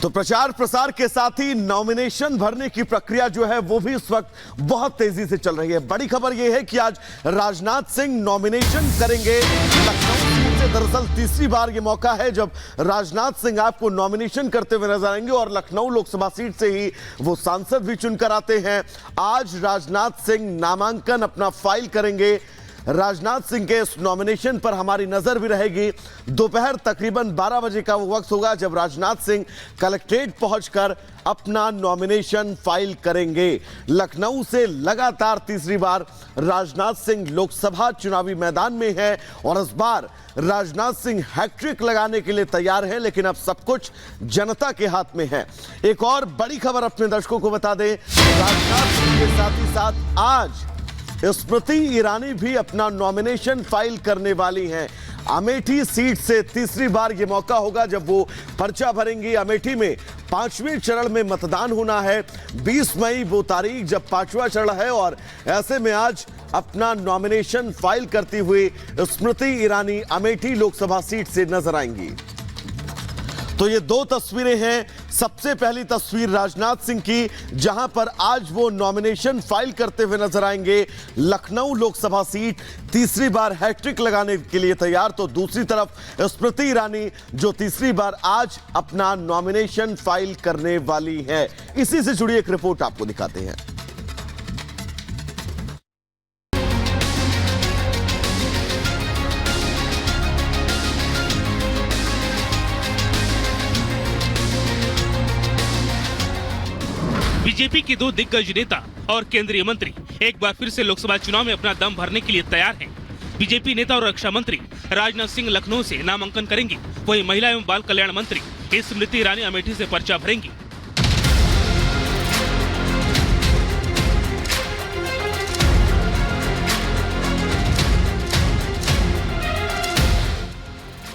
तो प्रचार प्रसार के साथ ही नॉमिनेशन भरने की प्रक्रिया जो है वो भी इस वक्त बहुत तेजी से चल रही है। बड़ी खबर यह है कि आज राजनाथ सिंह नॉमिनेशन करेंगे लखनऊ सीट से। दरअसल तीसरी बार ये मौका है जब राजनाथ सिंह आपको नॉमिनेशन करते हुए नजर आएंगे और लखनऊ लोकसभा सीट से ही वो सांसद भी चुनकर आते हैं। आज राजनाथ सिंह नामांकन अपना फाइल करेंगे। राजनाथ सिंह के इस नॉमिनेशन पर हमारी नजर भी रहेगी। दोपहर तकरीबन 12 बजे का वो वक्त होगा जब राजनाथ सिंह कलेक्ट्रेट पहुंचकर अपना नॉमिनेशन फाइल करेंगे। लखनऊ से लगातार तीसरी बार राजनाथ सिंह लोकसभा चुनावी मैदान में है और इस बार राजनाथ सिंह हैट्रिक लगाने के लिए तैयार हैं, लेकिन अब सब कुछ जनता के हाथ में है। एक और बड़ी खबर अपने दर्शकों को बता दें, राजनाथ सिंह के साथ ही साथ आज स्मृति ईरानी भी अपना नॉमिनेशन फाइल करने वाली हैं। अमेठी सीट से तीसरी बार यह मौका होगा जब वो पर्चा भरेंगी। अमेठी में 5वें चरण में मतदान होना है। 20 मई वो तारीख जब 5वां चरण है और ऐसे में आज अपना नॉमिनेशन फाइल करती हुई स्मृति ईरानी अमेठी लोकसभा सीट से नजर आएंगी। तो ये दो तस्वीरें हैं। सबसे पहली तस्वीर राजनाथ सिंह की, जहां पर आज वो नॉमिनेशन फाइल करते हुए नजर आएंगे। लखनऊ लोकसभा सीट तीसरी बार हैट्रिक लगाने के लिए तैयार। तो दूसरी तरफ स्मृति ईरानी जो तीसरी बार आज अपना नॉमिनेशन फाइल करने वाली है। इसी से जुड़ी एक रिपोर्ट आपको दिखाते हैं। बीजेपी के दो दिग्गज नेता और केंद्रीय मंत्री एक बार फिर से लोकसभा चुनाव में अपना दम भरने के लिए तैयार हैं। बीजेपी नेता और रक्षा मंत्री राजनाथ सिंह लखनऊ से नामांकन करेंगे, वहीं महिला एवं बाल कल्याण मंत्री स्मृति ईरानी अमेठी से पर्चा भरेंगी।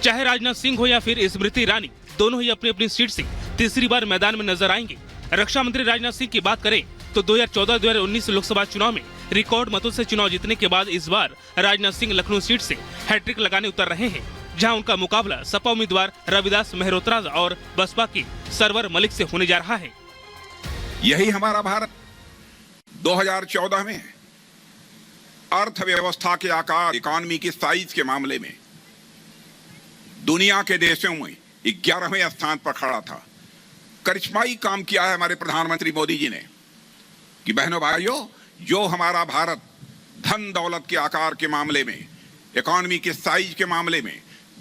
चाहे राजनाथ सिंह हो या फिर स्मृति ईरानी, दोनों ही अपनी अपनी सीट से तीसरी बार मैदान में नजर आएंगे। रक्षा मंत्री राजनाथ सिंह की बात करें तो 2014-2019 लोकसभा चुनाव में रिकॉर्ड मतों से चुनाव जीतने के बाद इस बार राजनाथ सिंह लखनऊ सीट से हैट्रिक लगाने उतर रहे हैं, जहां उनका मुकाबला सपा उम्मीदवार रविदास मेहरोत्रा और बसपा की सरवर मलिक से होने जा रहा है। यही हमारा भारत 2014 में अर्थव्यवस्था के आकार, इकोनॉमी की साइज के मामले में दुनिया के देशों में 11वें स्थान पर खड़ा था। करिश्माई काम किया है हमारे प्रधानमंत्री मोदी जी ने कि बहनों भाइयों, जो हमारा भारत धन दौलत के आकार के मामले में, इकोनॉमी के साइज के मामले में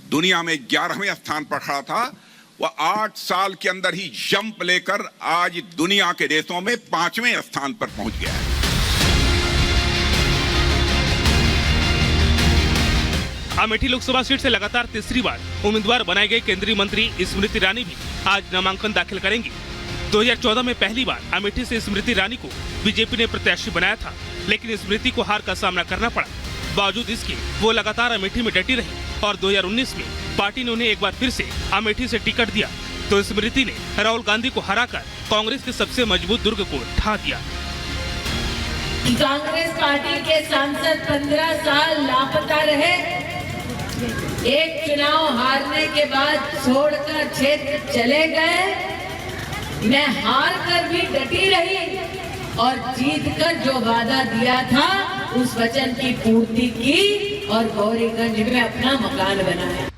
दुनिया में 11वें स्थान पर खड़ा था, वह 8 साल के अंदर ही जंप लेकर आज दुनिया के देशों में 5वें स्थान पर पहुंच गया है। अमेठी लोकसभा सीट से लगातार तीसरी बार उम्मीदवार बनाए गए केंद्रीय मंत्री स्मृति ईरानी भी आज नामांकन दाखिल करेंगी। 2014 में पहली बार अमेठी से स्मृति ईरानी को बीजेपी ने प्रत्याशी बनाया था, लेकिन स्मृति को हार का सामना करना पड़ा। बावजूद इसके वो लगातार अमेठी में डटी रही और 2019 में पार्टी ने उन्हें एक बार फिर से अमेठी से टिकट दिया तो स्मृति ने राहुल गांधी को हराकर कांग्रेस के सबसे मजबूत दुर्ग को ढा दिया। कांग्रेस पार्टी के सांसद 15 साल लापता रहे। एक चुनाव हारने के बाद छोड़कर क्षेत्र चले गए। मैं हार कर भी डटी रही और जीत कर जो वादा दिया था उस वचन की पूर्ति की और गौरीगंज में अपना मकान बनाया।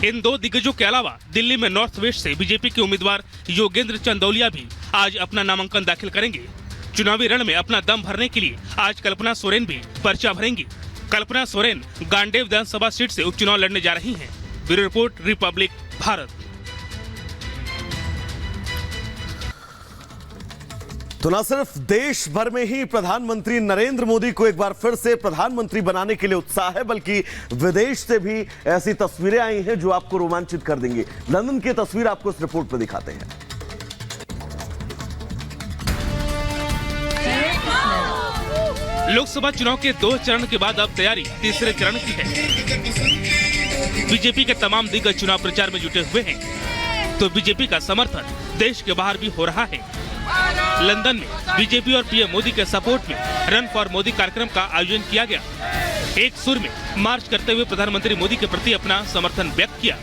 इन दो दिग्गजों के अलावा दिल्ली में नॉर्थ वेस्ट से बीजेपी के उम्मीदवार योगेंद्र चंदौलिया भी आज अपना नामांकन दाखिल करेंगे। चुनावी रण में अपना दम भरने के लिए आज कल्पना सोरेन भी पर्चा भरेंगी। कल्पना सोरेन गांडेव विधानसभा सीट से उपचुनाव लड़ने जा रही हैं। Bureau report, Republic Bharat. तो न सिर्फ देश भर में ही प्रधानमंत्री नरेंद्र मोदी को एक बार फिर से प्रधानमंत्री बनाने के लिए उत्साह है, बल्कि विदेश से भी ऐसी तस्वीरें आई हैं जो आपको रोमांचित कर देंगी। लंदन की तस्वीर आपको इस रिपोर्ट पर दिखाते हैं। लोकसभा चुनाव के 2 चरण के बाद अब तैयारी तीसरे चरण की है। बीजेपी के तमाम दिग्गज चुनाव प्रचार में जुटे हुए हैं, तो बीजेपी का समर्थन देश के बाहर भी हो रहा है। लंदन में बीजेपी और पीएम मोदी के सपोर्ट में रन फॉर मोदी कार्यक्रम का आयोजन किया गया। एक सुर में मार्च करते हुए प्रधानमंत्री मोदी के प्रति अपना समर्थन व्यक्त किया।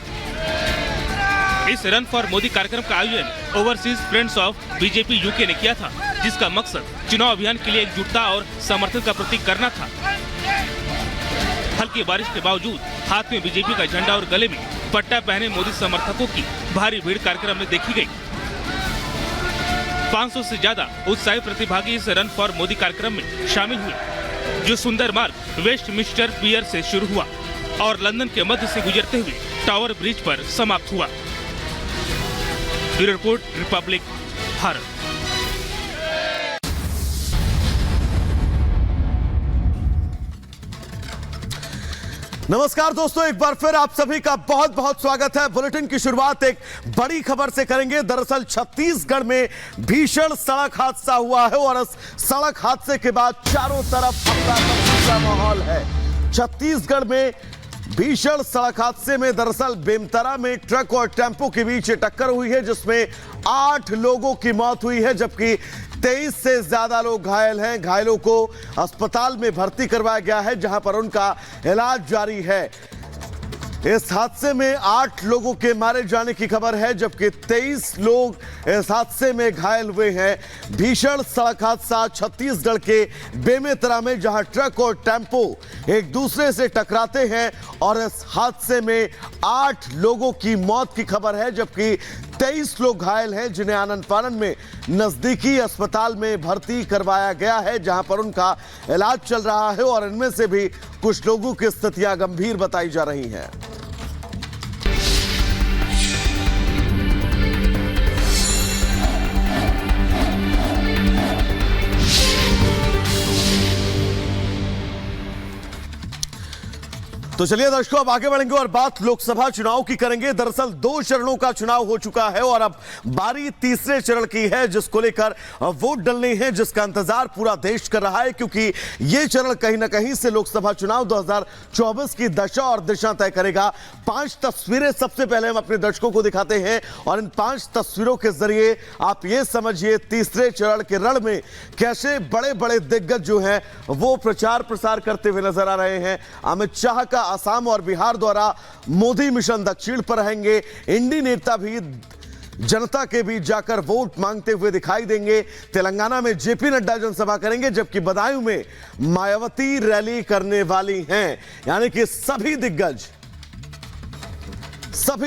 इस रन फॉर मोदी कार्यक्रम का आयोजन overseas friends of BJP UK ने किया था, जिसका मकसद चुनाव अभियान के लिए एकजुटता और समर्थन का प्रतीक करना था। हल्की बारिश के बावजूद हाथ में बीजेपी का झंडा और गले में पट्टा पहने मोदी समर्थकों की भारी भीड़ कार्यक्रम में देखी गई। 500 से ज्यादा उत्साही प्रतिभागी इस रन फॉर मोदी कार्यक्रम में शामिल हुए, जो सुंदर मार्ग वेस्टमिंस्टर पियर से शुरू हुआ और लंदन के मध्य से गुजरते हुए टावर ब्रिज पर समाप्त हुआ। Bureau report, Republic Bharat. नमस्कार दोस्तों, एक बार फिर आप सभी का बहुत बहुत स्वागत है। बुलेटिन की शुरुआत एक बड़ी खबर से करेंगे। दरअसल छत्तीसगढ़ में भीषण सड़क हादसा हुआ है और इस सड़क हादसे के बाद चारों तरफ अफरा-तफरी का माहौल है। छत्तीसगढ़ में भीषण सड़क हादसे में दरअसल बेमतरा में ट्रक और टेम्पो के बीच टक्कर हुई है, जिसमें 8 लोगों की मौत हुई है, जबकि 23 से ज्यादा लोग घायल हैं। घायलों को अस्पताल में भर्ती करवाया गया है, जहां पर उनका इलाज जारी है। इस हादसे में 8 लोगों के मारे जाने की खबर है, जबकि 23 लोग इस हादसे में घायल हुए हैं। भीषण सड़क हादसा छत्तीसगढ़ के बेमेतरा में, जहां ट्रक और टेम्पो एक दूसरे से टकराते हैं और इस हादसे में 8 लोगों की मौत की खबर है, जबकि 23 लोग घायल हैं, जिन्हें आनन फानन में नजदीकी अस्पताल में भर्ती करवाया गया है, जहां पर उनका इलाज चल रहा है और इनमें से भी कुछ लोगों की स्थितियां गंभीर बताई जा रही हैं। तो चलिए दर्शकों, अब आगे बढ़ेंगे और बात लोकसभा चुनाव की करेंगे। दरअसल 2 चरणों का चुनाव हो चुका है और अब बारी तीसरे चरण की है, जिसको लेकर वोट डलने हैं, जिसका इंतजार पूरा देश कर रहा है, क्योंकि यह चरण कहीं ना कहीं से लोकसभा चुनाव 2024 की दशा और दिशा तय करेगा। 5 तस्वीरें सबसे पहले हम अपने दर्शकों को दिखाते हैं और इन 5 तस्वीरों के जरिए आप ये समझिए तीसरे चरण के रण में कैसे बड़े बड़े दिग्गज जो हैं वो प्रचार प्रसार करते हुए नजर आ रहे हैं। अमित शाह का असम और बिहार द्वारा मोदी मिशन दक्षिण पर रहेंगे। इंडी नेता भी जनता के बीच जाकर वोट मांगते हुए दिखाई देंगे। तेलंगाना में जेपी नड्डा जनसभा करेंगे, जबकि बदायूं में मायावती रैली करने वाली हैं। यानी कि सभी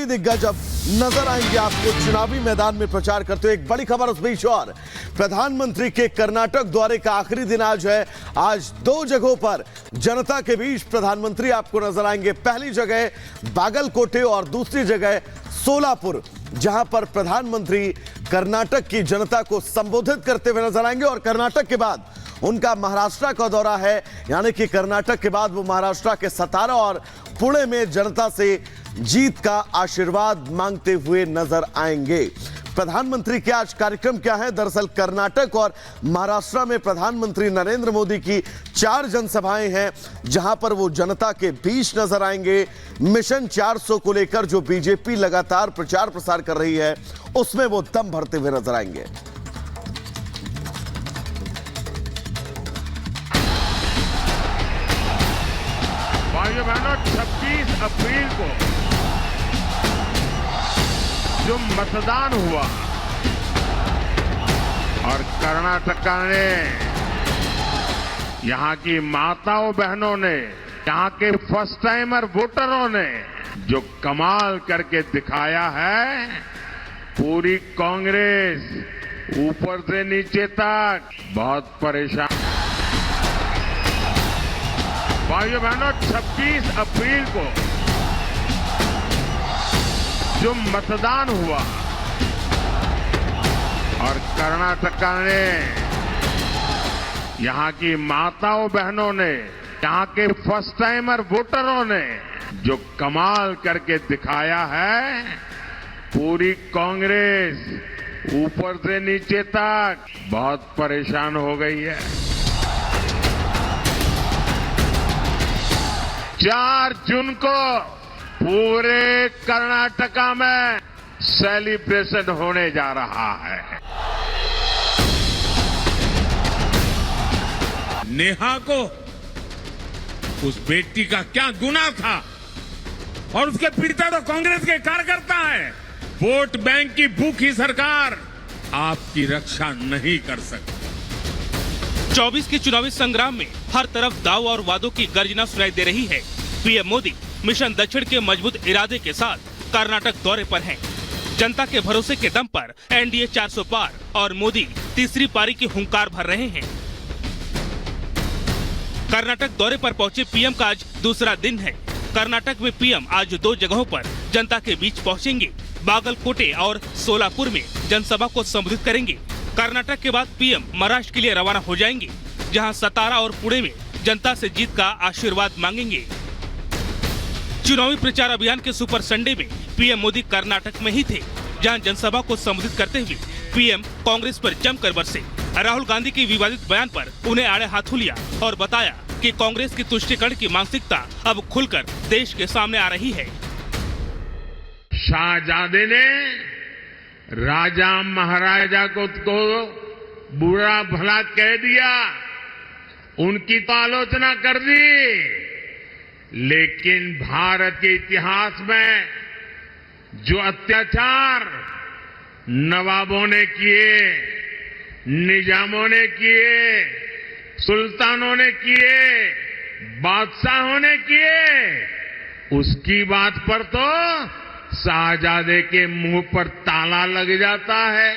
दिग्गज अब नजर आएंगे आपको चुनावी मैदान में प्रचार करते हुए। एक बड़ी खबर उस बीच और प्रधानमंत्री के कर्नाटक दौरे का आखिरी दिन आज है। आज 2 जगहों पर जनता के बीच प्रधानमंत्री आपको नजर आएंगे। पहली जगह बागलकोटे और दूसरी जगह सोलापुर, जहां पर प्रधानमंत्री कर्नाटक की जनता को संबोधित करते हुए नजर आएंगे। और कर्नाटक के बाद उनका महाराष्ट्र का दौरा है, यानी कि कर्नाटक के बाद वो महाराष्ट्र के सतारा और पुणे में जनता से जीत का आशीर्वाद मांगते हुए नजर आएंगे। प्रधानमंत्री के आज कार्यक्रम क्या है? दरअसल कर्नाटक और महाराष्ट्र में प्रधानमंत्री नरेंद्र मोदी की 4 जनसभाएं हैं, जहां पर वो जनता के बीच नजर आएंगे। मिशन 400 को लेकर जो बीजेपी लगातार प्रचार प्रसार कर रही है, उसमें वो दम भरते हुए नजर आएंगे। भाइयों बहनों, 26 अप्रैल को जो मतदान हुआ और कर्नाटका ने यहां की माताओं बहनों ने, यहां के फर्स्ट टाइमर वोटरों ने जो कमाल करके दिखाया है, पूरी कांग्रेस ऊपर से नीचे तक बहुत परेशान। भाइयों बहनों, 26 अप्रैल को जो मतदान हुआ और कर्नाटका ने यहां की माताओं बहनों ने, यहां के फर्स्ट टाइमर वोटरों ने जो कमाल करके दिखाया है, पूरी कांग्रेस ऊपर से नीचे तक बहुत परेशान हो गई है। 4 जून को पूरे कर्नाटका में सेलिब्रेशन होने जा रहा है। नेहा को उस बेटी का क्या गुनाह था, और उसके पिता तो कांग्रेस के कार्यकर्ता है। वोट बैंक की भूखी सरकार आपकी रक्षा नहीं कर सकती। 24 के चुनावी संग्राम में हर तरफ दाव और वादों की गर्जना सुनाई दे रही है। पीएम मोदी मिशन दक्षिण के मजबूत इरादे के साथ कर्नाटक दौरे पर हैं। जनता के भरोसे के दम पर एनडीए 400 पार और मोदी तीसरी पारी की हुंकार भर रहे हैं। कर्नाटक दौरे पर पहुंचे पीएम का आज दूसरा दिन है। कर्नाटक में पीएम आज 2 जगहों पर जनता के बीच पहुंचेंगे। बागलकोटे और सोलापुर में जनसभा को संबोधित करेंगे। कर्नाटक के बाद पीएम महाराष्ट्र के लिए रवाना हो जाएंगे, जहां सतारा और पुणे में जनता से जीत का आशीर्वाद मांगेंगे। चुनावी प्रचार अभियान के सुपर संडे में पीएम मोदी कर्नाटक में ही थे, जहां जनसभा को संबोधित करते हुए पीएम कांग्रेस पर जमकर बरसे। राहुल गांधी के विवादित बयान पर उन्हें आड़े हाथों लिया और बताया कि कांग्रेस की तुष्टीकरण की मानसिकता अब खुलकर देश के सामने आ रही है। शाहजादे ने राजा महाराजा को बुरा भला कह दिया, उनकी तो आलोचना कर दी, लेकिन भारत के इतिहास में जो अत्याचार नवाबों ने किए, निजामों ने किए, सुल्तानों ने किए, बादशाहों ने किए, उसकी बात पर तो शाहजादे के मुंह पर ताला लग जाता है।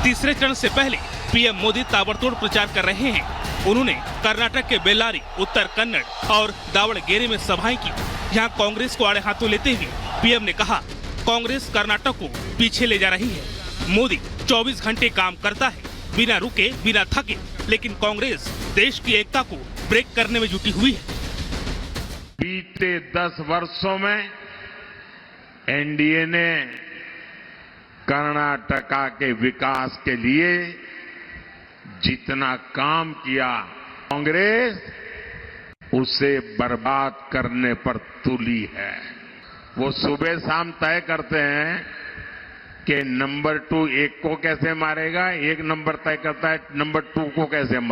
तीसरे चरण से पहले पीएम मोदी ताबड़तोड़ प्रचार कर रहे हैं। उन्होंने कर्नाटक के बेल्लारी, उत्तर कन्नड़ और दावणगेरे में सभाएं की। यहां कांग्रेस को आड़े हाथों लेते हुए पीएम ने कहा, कांग्रेस कर्नाटक को पीछे ले जा रही है। मोदी 24 घंटे काम करता है, बिना रुके, बिना थके, लेकिन कांग्रेस देश की एकता को ब्रेक करने में जुटी हुई है। बीते 10 वर्षों में एनडीए ने कर्नाटका के विकास के लिए जितना काम किया, कांग्रेस उसे बर्बाद करने पर तुली है। वो सुबह शाम तय करते हैं कि नंबर 2 एक को कैसे मारेगा, एक नंबर तय करता है नंबर 2 को कैसे